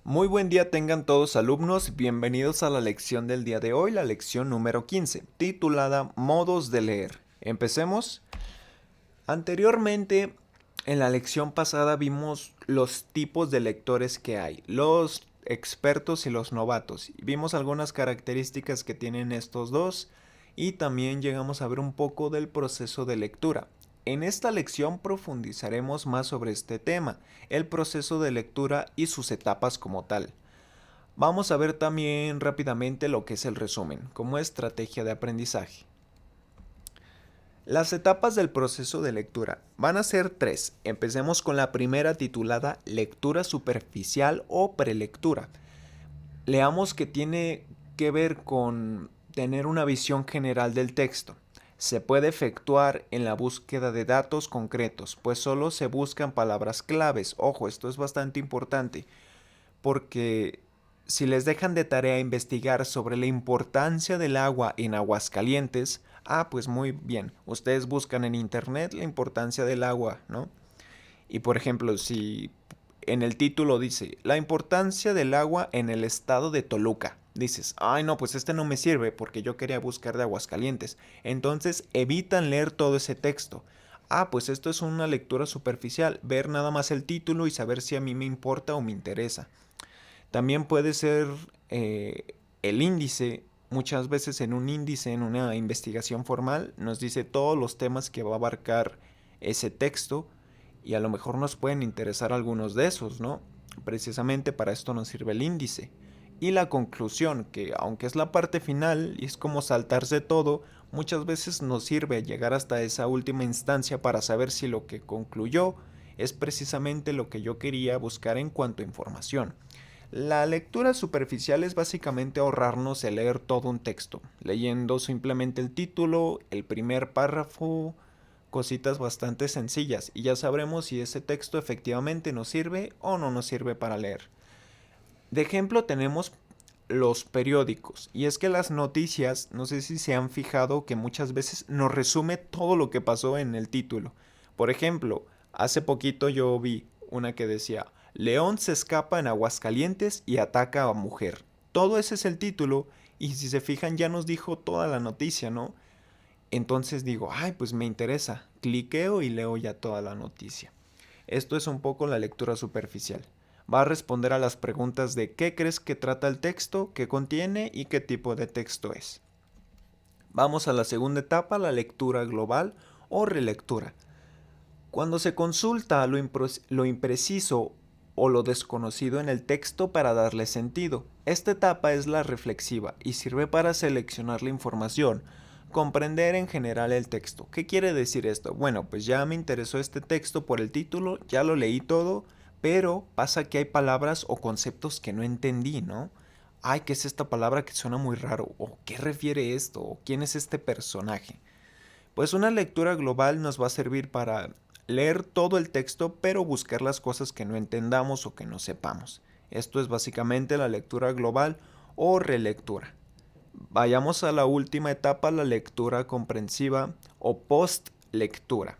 Muy buen día tengan todos alumnos, bienvenidos a la lección del día de hoy, la lección número 15, titulada Modos de leer. Empecemos. Anteriormente, en la lección pasada vimos los tipos de lectores que hay, los expertos y los novatos. Vimos algunas características que tienen estos dos y también llegamos a ver un poco del proceso de lectura. En esta lección profundizaremos más sobre este tema, el proceso de lectura y sus etapas como tal. Vamos a ver también rápidamente lo que es el resumen, como estrategia de aprendizaje. Las etapas del proceso de lectura van a ser tres. Empecemos con la primera titulada lectura superficial o prelectura. Leamos que tiene que ver con tener una visión general del texto. Se puede efectuar en la búsqueda de datos concretos, pues solo se buscan palabras claves. Ojo, esto es bastante importante, porque si les dejan de tarea investigar sobre la importancia del agua en Aguascalientes, pues muy bien, ustedes buscan en internet la importancia del agua, ¿no? Y por ejemplo, si en el título dice la importancia del agua en el estado de Toluca, dices, ay no, pues este no me sirve porque yo quería buscar de Aguascalientes. Entonces evitan leer todo ese texto. Pues esto es una lectura superficial, ver nada más el título y saber si a mí me importa o me interesa. También puede ser el índice. Muchas veces en un índice, en una investigación formal, nos dice todos los temas que va a abarcar ese texto y a lo mejor nos pueden interesar algunos de esos, ¿no? Precisamente para esto nos sirve el índice. Y la conclusión, que aunque es la parte final y es como saltarse todo, muchas veces nos sirve llegar hasta esa última instancia para saber si lo que concluyó es precisamente lo que yo quería buscar en cuanto a información. La lectura superficial es básicamente ahorrarnos el leer todo un texto, leyendo simplemente el título, el primer párrafo, cositas bastante sencillas, y ya sabremos si ese texto efectivamente nos sirve o no nos sirve para leer. De ejemplo tenemos los periódicos, y es que las noticias, no sé si se han fijado que muchas veces nos resume todo lo que pasó en el título. Por ejemplo, hace poquito yo vi una que decía, León se escapa en Aguascalientes y ataca a mujer. Todo ese es el título, y si se fijan ya nos dijo toda la noticia, ¿no? Entonces digo, pues me interesa, cliqueo y leo ya toda la noticia. Esto es un poco la lectura superficial. Va a responder a las preguntas de qué crees que trata el texto, qué contiene y qué tipo de texto es. Vamos a la segunda etapa, la lectura global o relectura. Cuando se consulta lo impreciso o lo desconocido en el texto para darle sentido. Esta etapa es la reflexiva y sirve para seleccionar la información, comprender en general el texto. ¿Qué quiere decir esto? Bueno, pues ya me interesó este texto por el título, ya lo leí todo, pero pasa que hay palabras o conceptos que no entendí, ¿no? ¿Qué es esta palabra que suena muy raro? ¿O qué refiere esto? ¿O quién es este personaje? Pues una lectura global nos va a servir para leer todo el texto, pero buscar las cosas que no entendamos o que no sepamos. Esto es básicamente la lectura global o relectura. Vayamos a la última etapa, la lectura comprensiva o post-lectura.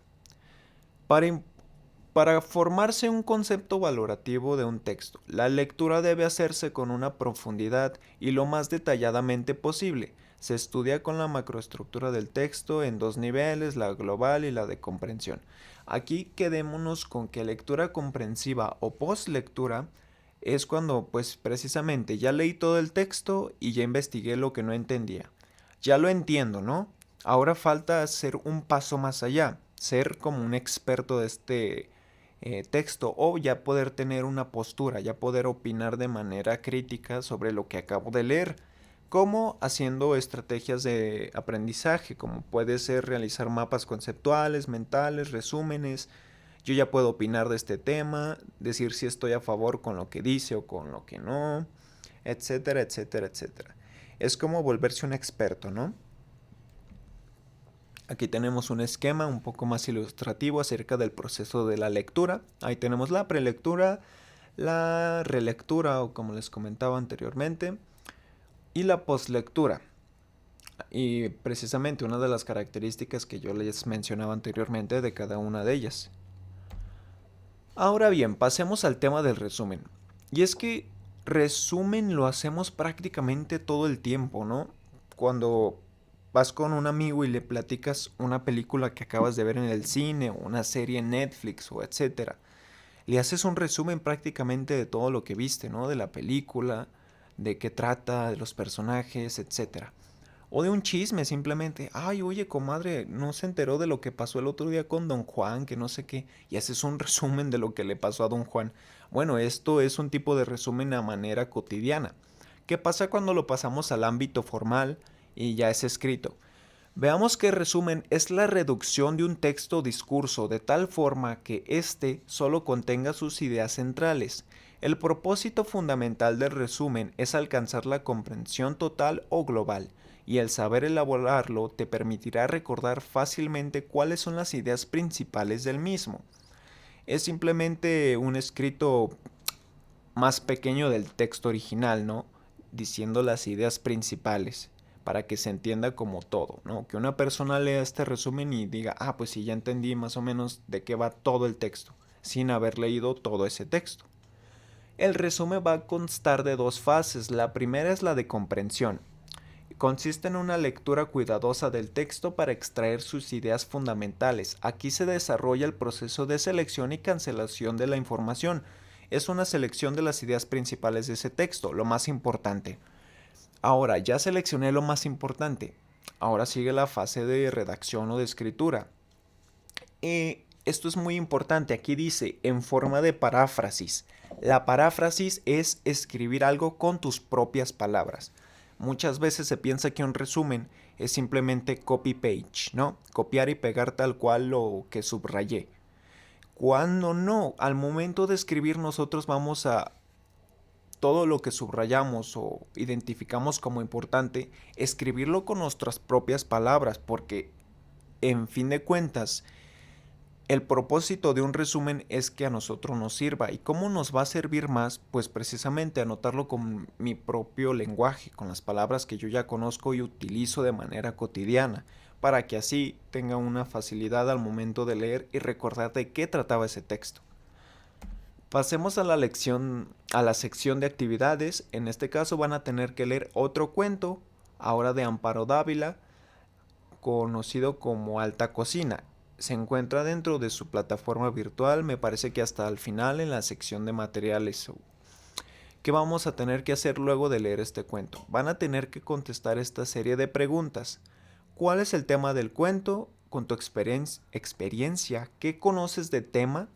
Para formarse un concepto valorativo de un texto, la lectura debe hacerse con una profundidad y lo más detalladamente posible. Se estudia con la macroestructura del texto en dos niveles, la global y la de comprensión. Aquí quedémonos con que lectura comprensiva o postlectura es cuando pues precisamente ya leí todo el texto y ya investigué lo que no entendía. Ya lo entiendo, ¿no? Ahora falta hacer un paso más allá, ser como un experto de este texto o ya poder tener una postura, ya poder opinar de manera crítica sobre lo que acabo de leer, como haciendo estrategias de aprendizaje, como puede ser realizar mapas conceptuales, mentales, resúmenes. Yo ya puedo opinar de este tema, decir si estoy a favor con lo que dice o con lo que no, etcétera, etcétera, etcétera. Es como volverse un experto, ¿no? Aquí tenemos un esquema un poco más ilustrativo acerca del proceso de la lectura. Ahí tenemos la prelectura, la relectura o como les comentaba anteriormente, y la postlectura. Y precisamente una de las características que yo les mencionaba anteriormente de cada una de ellas. Ahora bien, pasemos al tema del resumen. Y es que resumen lo hacemos prácticamente todo el tiempo, ¿no? Cuando vas con un amigo y le platicas una película que acabas de ver en el cine o una serie en Netflix o etcétera, le haces un resumen prácticamente de todo lo que viste, ¿no? De la película, de qué trata, de los personajes, etcétera. O de un chisme simplemente. Ay, oye, comadre, no se enteró de lo que pasó el otro día con Don Juan, que no sé qué. Y haces un resumen de lo que le pasó a Don Juan. Bueno, esto es un tipo de resumen a manera cotidiana. ¿Qué pasa cuando lo pasamos al ámbito formal y ya es escrito? Veamos que resumen es la reducción de un texto o discurso de tal forma que éste solo contenga sus ideas centrales. El propósito fundamental del resumen es alcanzar la comprensión total o global, y el saber elaborarlo te permitirá recordar fácilmente cuáles son las ideas principales del mismo. Es simplemente un escrito más pequeño del texto original, ¿no? Diciendo las ideas principales para que se entienda como todo, ¿no? Que una persona lea este resumen y diga, ah, pues sí, ya entendí más o menos de qué va todo el texto, sin haber leído todo ese texto. El resumen va a constar de dos fases. La primera es la de comprensión. Consiste en una lectura cuidadosa del texto para extraer sus ideas fundamentales. Aquí se desarrolla el proceso de selección y cancelación de la información. Es una selección de las ideas principales de ese texto, lo más importante. Ahora, ya seleccioné lo más importante. Ahora sigue la fase de redacción o de escritura. Esto es muy importante. Aquí dice en forma de paráfrasis. La paráfrasis es escribir algo con tus propias palabras. Muchas veces se piensa que un resumen es simplemente copy-page, ¿no? Copiar y pegar tal cual lo que subrayé. Cuando no, al momento de escribir nosotros vamos a todo lo que subrayamos o identificamos como importante, escribirlo con nuestras propias palabras, porque en fin de cuentas, el propósito de un resumen es que a nosotros nos sirva. ¿Y cómo nos va a servir más? Pues precisamente anotarlo con mi propio lenguaje, con las palabras que yo ya conozco y utilizo de manera cotidiana, para que así tenga una facilidad al momento de leer y recordar de qué trataba ese texto. Pasemos a la sección de actividades. En este caso van a tener que leer otro cuento, ahora de Amparo Dávila, conocido como Alta Cocina. Se encuentra dentro de su plataforma virtual, me parece que hasta el final en la sección de materiales. ¿Qué vamos a tener que hacer luego de leer este cuento? Van a tener que contestar esta serie de preguntas. ¿Cuál es el tema del cuento? Con tu experiencia, ¿qué conoces de tema?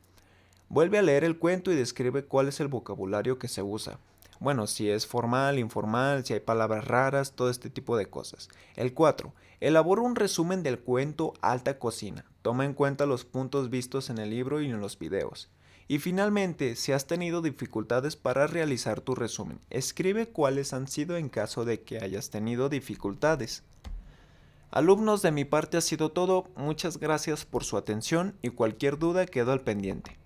Vuelve a leer el cuento y describe cuál es el vocabulario que se usa. Bueno, si es formal, informal, si hay palabras raras, todo este tipo de cosas. El 4. Elabora un resumen del cuento Alta Cocina. Toma en cuenta los puntos vistos en el libro y en los videos. Y finalmente, si has tenido dificultades para realizar tu resumen, escribe cuáles han sido en caso de que hayas tenido dificultades. Alumnos, de mi parte ha sido todo. Muchas gracias por su atención y cualquier duda quedo al pendiente.